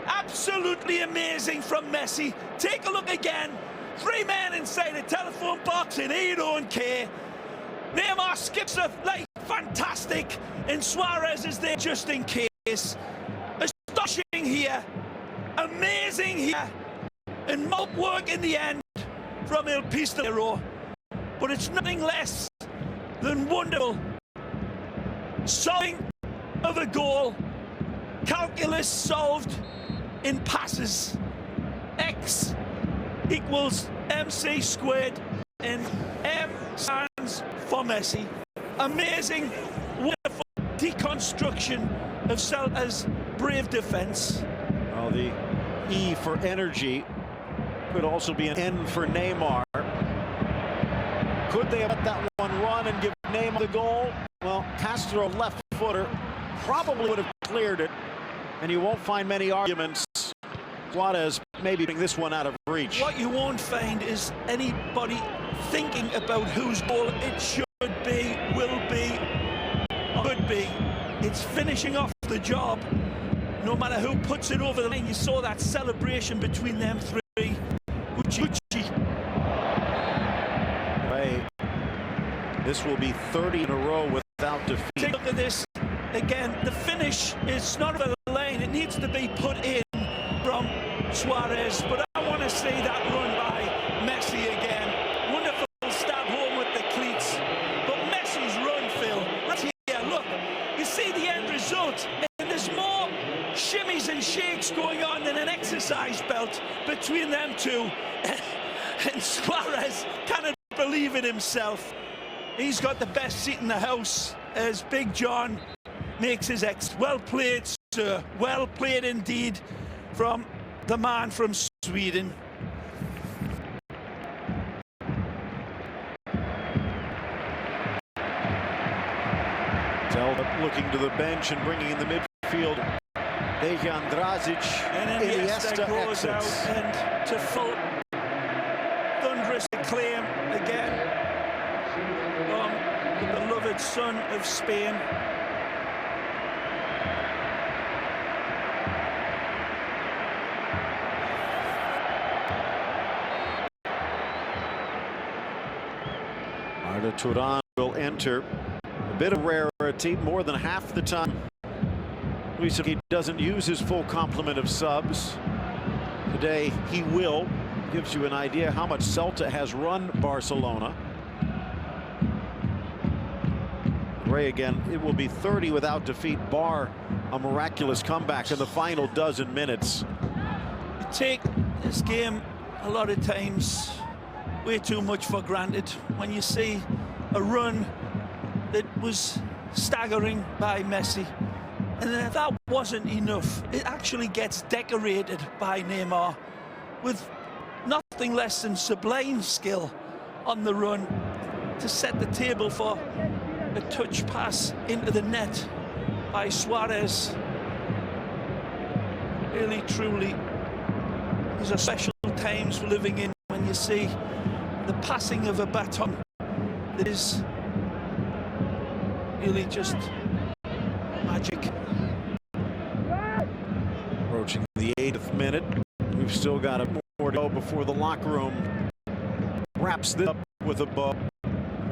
Absolutely amazing from Messi. Take a look again. 3 men inside the telephone box and he don't care. Neymar skips up like fantastic, and Suarez is there just in case. Astonishing here, amazing here, and mob work in the end from El Pistolero. But it's nothing less than wonderful. Solving of a goal, calculus solved in passes. X equals MC squared, and M stands for Messi. Amazing, wonderful deconstruction of Celta's brave defense.
Well, the E for energy could also be an N for Neymar. Could they have let that one run and give Neymar the goal? Well, Castro, left footer, probably would have cleared it, and you won't find many arguments. Suarez maybe putting this one out of reach.
What you won't find is anybody thinking about whose goal it should be, will be, or could be. It's finishing off the job, no matter who puts it over the line. You saw that celebration between them three. Gucci.
Hey, this will be 30 in a row without defeat.
Take a look at this again. The finish is not over the line. It needs to be put in from Suarez, but I want to see that run by Messi again. Wonderful stab home with the cleats, but Messi's run, Phil, right here, look, you see the end result, and there's more shimmies and shakes going on than an exercise belt between them two. And Suarez cannot believe it himself. He's got the best seat in the house as Big John makes his exit. Well played, sir. Well played indeed from the man from Sweden.
Zelda looking to the bench and bringing in the midfield. Dejan Drazic.
And Iniesta goes out and to full thunderous acclaim again from the beloved son of Spain.
Arda Turan will enter. A bit of rarity, more than half the time. Luis Enrique doesn't use his full complement of subs. Today he will. Gives you an idea how much Celta has run Barcelona. Ray again, it will be 30 without defeat, bar a miraculous comeback in the final dozen minutes.
You take this game a lot of times way too much for granted when you see a run that was staggering by Messi. And if that wasn't enough, it actually gets decorated by Neymar with nothing less than sublime skill on the run to set the table for a touch pass into the net by Suarez. Really, truly, these are special times we're living in when you see the passing of a baton that is really just magic.
Approaching the 8th minute. We've still got more to go before the locker room wraps this up with a bow.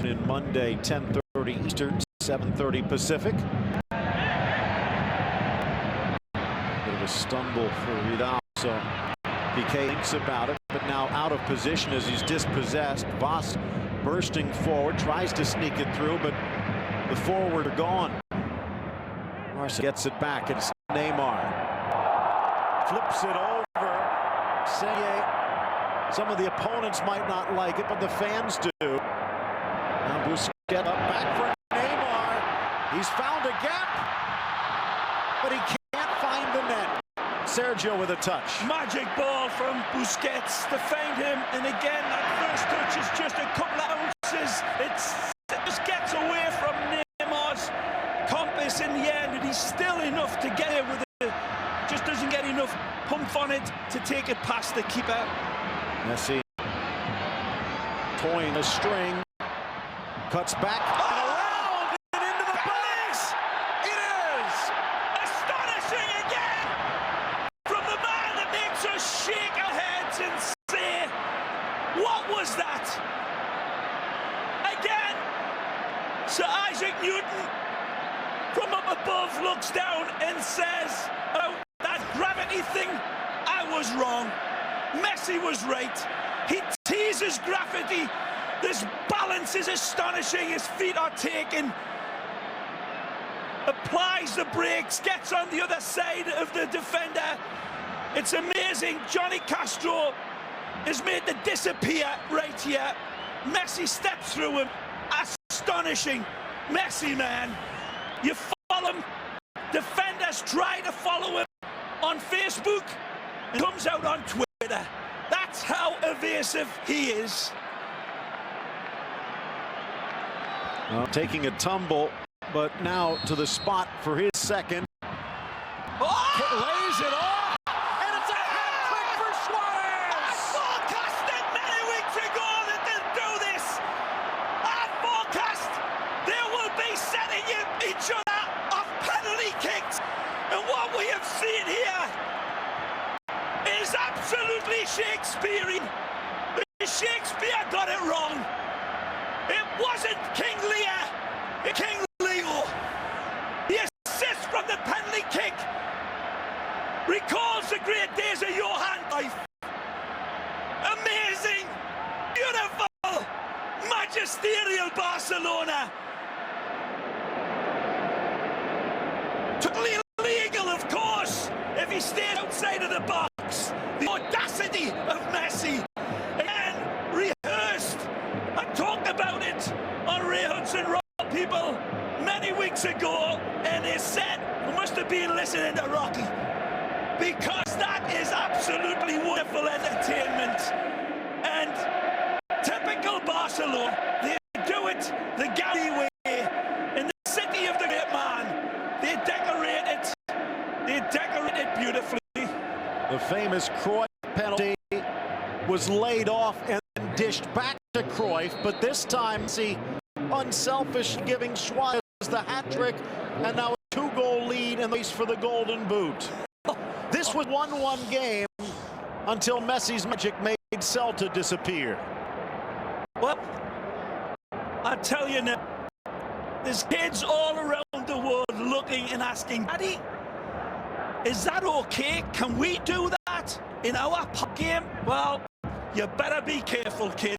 In Monday, 10:30 Eastern, 7:30 Pacific. Bit of a stumble for Vidal, so PK thinks about it, but now out of position as he's dispossessed. Voss bursting forward, tries to sneak it through, but the forward are gone. Marcia gets it back. It's Neymar. Flips it over. Some of the opponents might not like it, but the fans do. Now Busquets up back for Neymar. He's found a gap, but he can't find the net. Sergio with a touch.
Magic ball from Busquets to find him, and again that first touch is just a couple of ounces. It just gets away from Neymar's compass in the end, and he's still enough to get it with it. Just doesn't get enough pump on it to take it past the keeper.
Messi toying a string, cuts back and around and into the box. It is
astonishing again from the man that makes us shake our heads and say, "What was that?" Again, Sir Isaac Newton from up above looks down and says, "Oh, that gravity thing, I was wrong. Messi was right. He teases gravity. This balance is astonishing. His feet are taken. Applies the brakes, gets on the other side of the defender. It's amazing. Johnny Castro is made to disappear right here. Messi steps through him. Astonishing. Messi, man. You follow him. Defenders try to follow him on Facebook and comes out on Twitter. That's how evasive he is.
Well, taking a tumble, but now to the spot for his second. Lays it off, and it's a hat trick for Suarez.
I forecasted many weeks ago that they'll do this. I forecast they will be setting each other off penalty kicks, and what we have seen here is absolutely Shakespearean. Shakespeare got it wrong. It wasn't King Lear, it's King Leo. The assist from the penalty kick recalls the great days of Johan life. Amazing, beautiful, magisterial Barcelona. Totally illegal, of course, if he stayed outside of the box. The audacity of Messi. Again, rehearsed. I talked about it on Ray Hudson Rock, people, many weeks ago, and they said, we must have been listening to Rocky, because that is absolutely wonderful entertainment. And typical Barcelona, they do it the Gaudi way, in the city of the great man. They decorate it beautifully.
The famous Cruyff penalty was laid off and dished back to Cruyff, but this time, see, unselfish, giving Suarez the hat trick, and now a 2-goal lead in the race for the Golden Boot. This was 1-1 game until Messi's magic made Celta disappear.
Well, I tell you now, there's kids all around the world looking and asking, Daddy, is that okay? Can we do that in our pub game? Well, you better be careful, kids.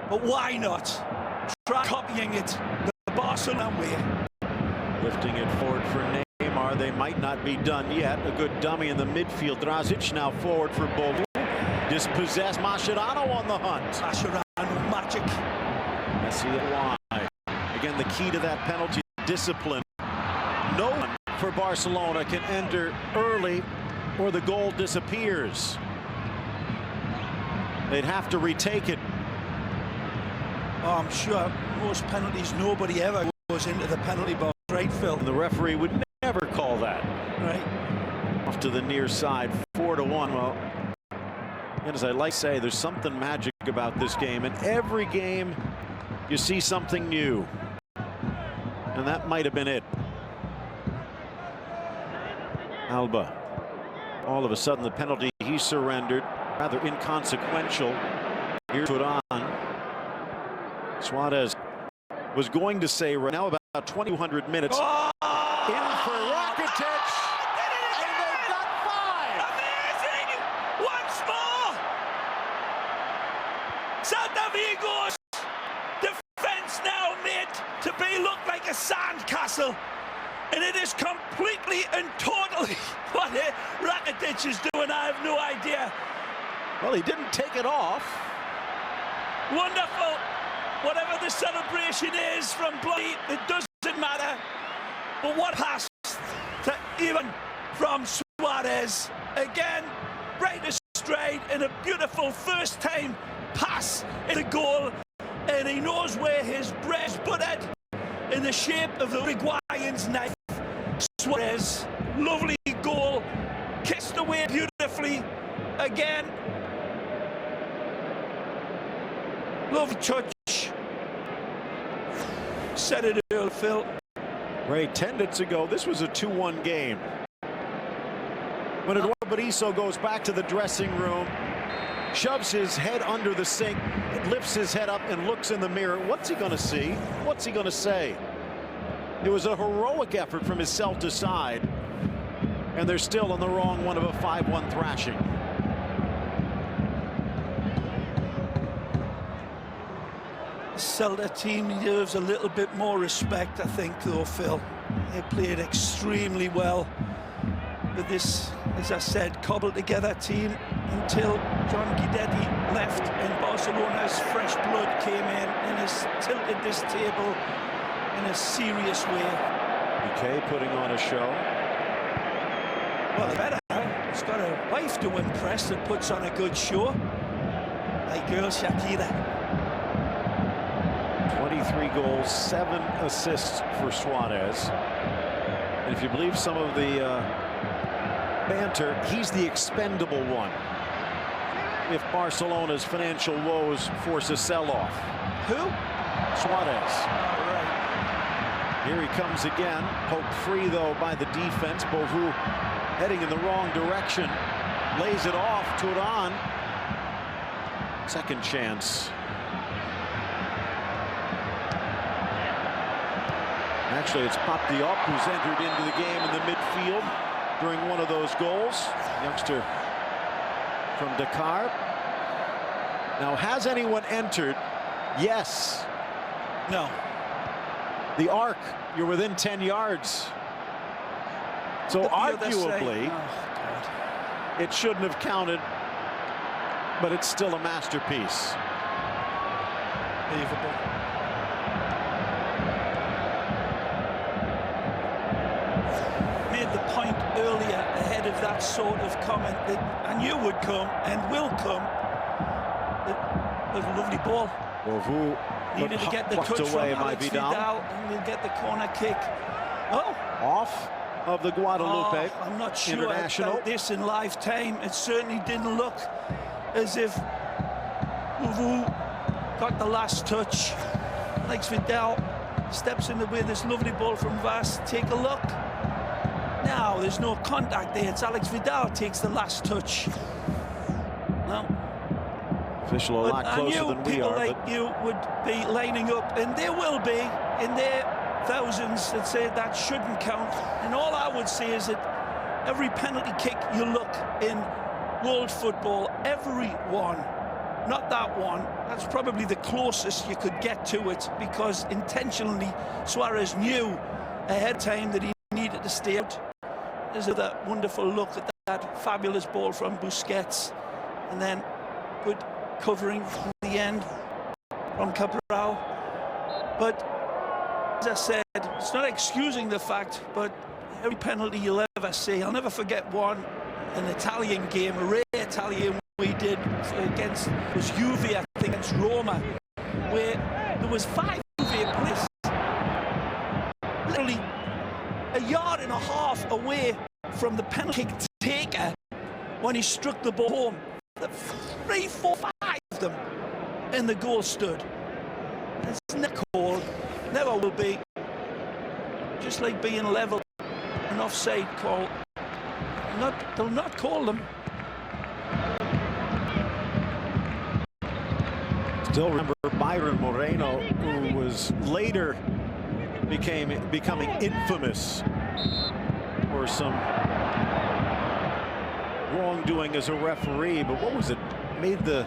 But why not? Try copying it the Barcelona way.
Lifting it forward for Neymar. They might not be done yet. A good dummy in the midfield. Drazic now forward for Bogu. Dispossessed. Mascherano on the hunt.
Mascherano, magic.
Messi wide. Again, the key to that penalty, discipline. No one for Barcelona can enter early or the goal disappears. They'd have to retake it.
Oh, I'm sure most penalties, nobody ever goes into the penalty box, right, Phil?
And the referee would never call that.
Right.
Off to the near side, 4-1. Well, and as I like to say, there's something magic about this game. And every game, you see something new. And that might have been it. Alba. All of a sudden, the penalty he surrendered, rather inconsequential. Here's put on. Suarez was going to say right now about 2,200 minutes.
Oh!
In for Rakitic. And they've got 5.
Amazing! Once more! Celta Vigo's defense now made to be look like a sandcastle. And it is completely and totally what Rakitic is doing. I have no idea.
Well, he didn't take it off.
Wonderful. Whatever the celebration is from Bloody, it doesn't matter. But what passed to even from Suarez. Again, right astray in a beautiful first-time pass in the goal. And he knows where his bread's buttered in the shape of the Uruguayan's knife. Suarez, lovely goal, kissed away beautifully. Again, lovely touch. Said it earlier, Phil.
Ray, 10 minutes ago, this was a 2-1 game. When Eduardo Berizzo goes back to the dressing room, shoves his head under the sink, lifts his head up and looks in the mirror. What's he going to see? What's he going to say? It was a heroic effort from his Celta side, and they're still on the wrong one of a 5-1 thrashing.
The Celta team deserves a little bit more respect, I think, though, Phil. They played extremely well. with this, as I said, cobbled together team until John Guidetti left and Barcelona's fresh blood came in and has tilted this table in a serious way.
UK putting on a show.
Well, they better. He's got a wife to impress that puts on a good show. My girl Shakira.
23 goals, 7 assists for Suarez. And if you believe some of the banter, he's the expendable one if Barcelona's financial woes force a sell-off.
Who?
Suarez.
Oh, right.
Here he comes again, poked free though by the defense. Beauvais heading in the wrong direction, lays it off. Turan, second chance. Actually, it's Pap Diop who's entered into the game in the midfield during one of those goals. Youngster from Dakar. Now, has anyone entered? Yes.
No.
The arc, you're within 10 yards. So arguably, it shouldn't have counted, but it's still a masterpiece.
Unbelievable. Made the point earlier ahead of that sort of comment that I knew would come and will come. It was a lovely ball.
Beauvais
needed to get the touch
away
from Alex Vidal, and we'll get the corner kick. Oh,
off of the Guadalupe.
Oh, I'm not sure
International.
about this in live time. It certainly didn't look as if Beauvais got the last touch. Alex Vidal steps in the way. This lovely ball from Vas. Take a look. Now there's no contact there. It's Alex Vidal takes the last touch. No.
Official a lot closer than we are.
People like you would be lining up, and there will be in their thousands that say that shouldn't count. And all I would say is that every penalty kick you look in world football, every one, not that one, that's probably the closest you could get to it, because intentionally Suarez knew ahead of time that he needed to stay out. There's that wonderful look at that fabulous ball from Busquets, and then good covering in the end from Cabral. But as I said, it's not excusing the fact, but every penalty you'll ever see, I'll never forget one, an Italian game, a rare Italian we did against, it was Juve, I think, against Roma, where there was 5 Juve players literally a yard and a half away from the penalty kick taker when he struck the ball home. 3, 4, 5 of them, and the goal stood. It's never called, never will be. Just like being level, an offside call. They'll not call them.
Still remember Byron Moreno, who was later becoming infamous for some wrongdoing as a referee, but what was it? Made the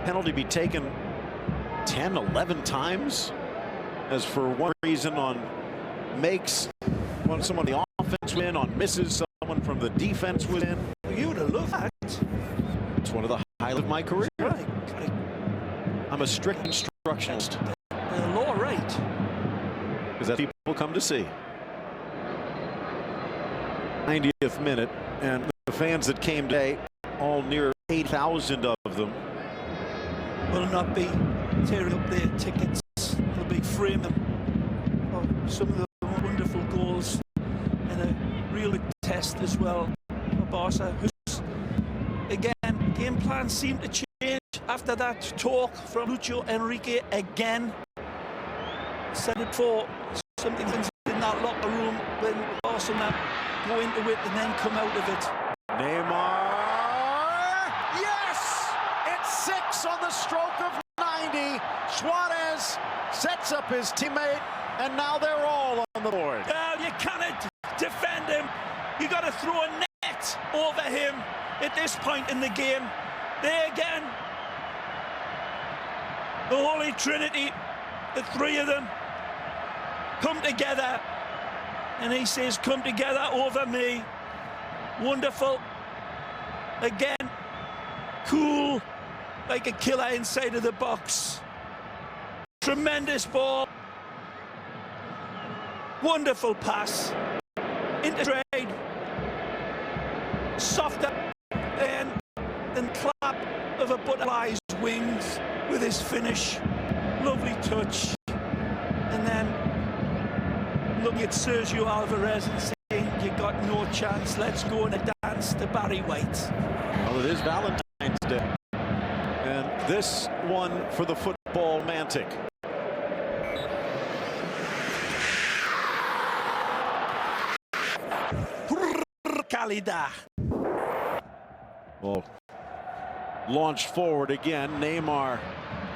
penalty be taken 10, 11 times, as for one reason on makes, when someone on the offense win, on misses, someone from the defense was in.
You would have loved that.
It's one of the highlights of my career.
Right.
I'm a strict instructionist.
Law, right.
Because that's what people come to see. 90th minute, and the fans that came today, all near 8,000 of them,
will not be tearing up their tickets. They'll be framing some of the wonderful goals, and a real test as well for Barca, who's, again, game plans seem to change after that talk from Lucho Enrique again. Said it before, something in that locker room when Barcelona go into it and then come out of it.
Neymar, yes! It's 6 on the stroke of 90. Suarez sets up his teammate, and now they're all on the board.
Well, you cannot defend him. You got to throw a net over him at this point in the game. There again, the Holy Trinity, the 3 of them come together and he says, come together over me. Wonderful. Again, cool, like a killer inside of the box. Tremendous ball. Wonderful pass. Into trade. Softer than clap of a butterfly's wings with his finish. Lovely touch. And then looking at Sergio Alvarez and saying, you got no chance, let's go on a dance to Barry White.
Well, it is Valentine's Day. And this one for the football Mantic.
Calida.
Well, launched forward again. Neymar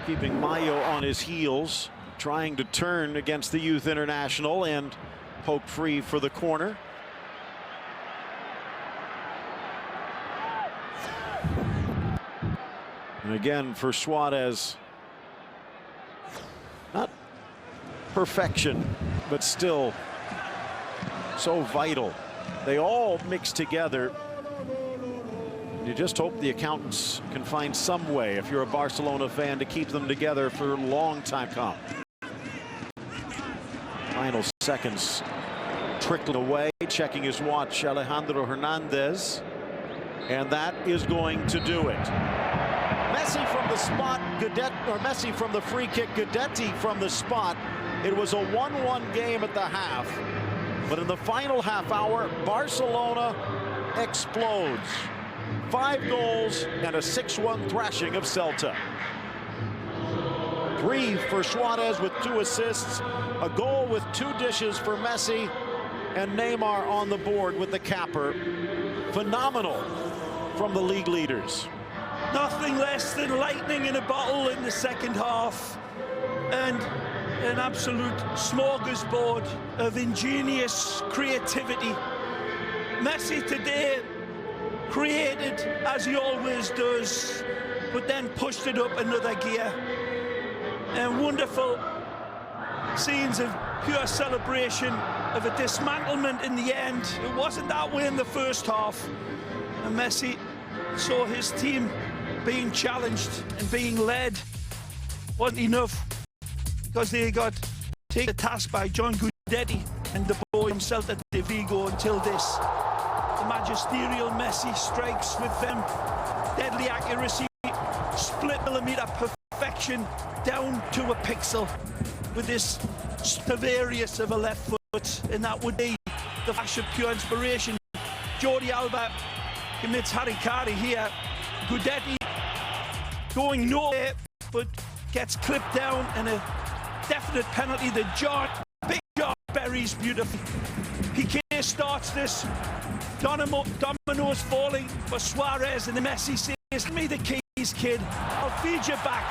keeping Mayo on his heels, trying to turn against the youth international and poke free for the corner. And again for Suarez, not perfection, but still so vital. They all mix together. You just hope the accountants can find some way, if you're a Barcelona fan, to keep them together for a long time come. Final seconds trickling away, checking his watch, Alejandro Hernandez. And that is going to do it. Messi from the spot, Messi from the free kick, Guidetti from the spot. It was a 1-1 game at the half. But in the final half hour, Barcelona explodes. 5 goals and a 6-1 thrashing of Celta. 3 for Suarez with 2 assists, a goal with 2 dishes for Messi, and Neymar on the board with the capper. Phenomenal from the league leaders.
Nothing less than lightning in a bottle in the second half. And an absolute smorgasbord of ingenious creativity. Messi today created as he always does, but then pushed it up another gear. And wonderful scenes of pure celebration, of a dismantlement in the end. It wasn't that way in the first half. And Messi saw his team being challenged and being led. Wasn't enough, because they got taken to task by John Guidetti and the boy himself at De Vigo until this. The magisterial Messi strikes with them deadly accuracy, split millimeter perfection down to a pixel with this Stradivarius of a left foot, and that would be the flash of pure inspiration. Jordi Alba commits harikari here. Guidetti going nowhere, but gets clipped down, and a definite penalty. The big John buries beautifully. Piqué starts this. Dominoes falling for Suarez, and the Messi says, "Give me the keys, kid. I'll feed you back."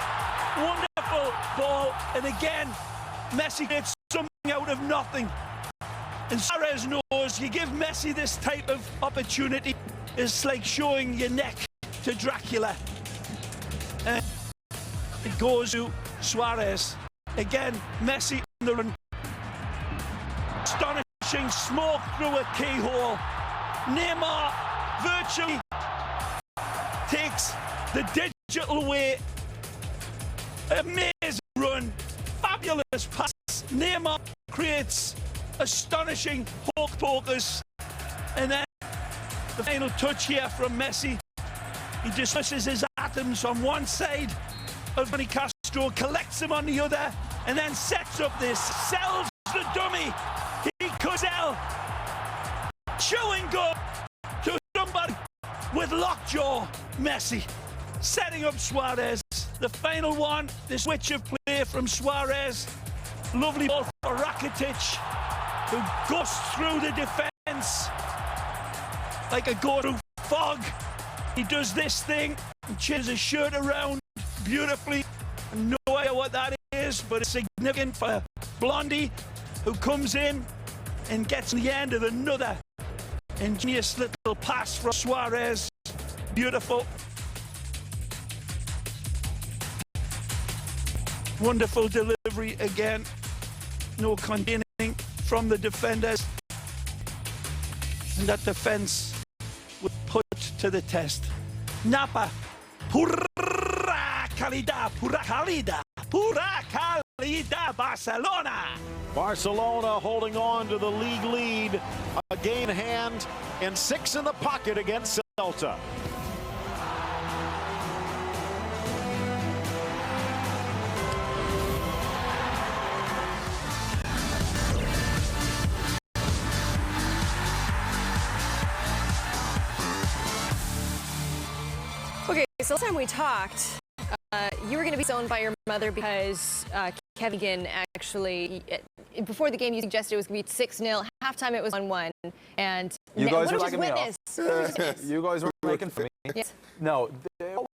Wonderful ball, and again, Messi gets something out of nothing. And Suarez knows you give Messi this type of opportunity, it's like showing your neck to Dracula. And it goes to Suarez. Again, Messi on the run. Astonishing smoke through a keyhole. Neymar virtually takes the digital way. Amazing run. Fabulous pass. Neymar creates astonishing pokers. And then the final touch here from Messi. He dismisses his atoms on one side of Johnny Castro, collects them on the other, and then sets up this, sells the dummy. He could sell chewing gum to somebody with lockjaw. Messi setting up Suarez. The final one, the switch of play from Suarez. Lovely ball for Rakitic, who goes through the defense like a go-through fog. He does this thing and changes his shirt around beautifully. No idea what that is, but it's significant for Blondie, who comes in and gets the end of another ingenious little pass from Suarez. Beautiful. Wonderful delivery again. No containing from the defenders. that defense was put to the test. Napa, pura calidad, Barcelona.
Barcelona holding on to the league lead. A game in hand and 6 in the pocket against Celta.
Okay, so last time we talked, you were going to be zoned by your mother because Kevin Egan actually, before the game, you suggested it was going to be 6-0. Halftime, it was 1-1. And
you guys
what
were
did you
lagging me off. You guys were making fun of me.
Yes.
No, what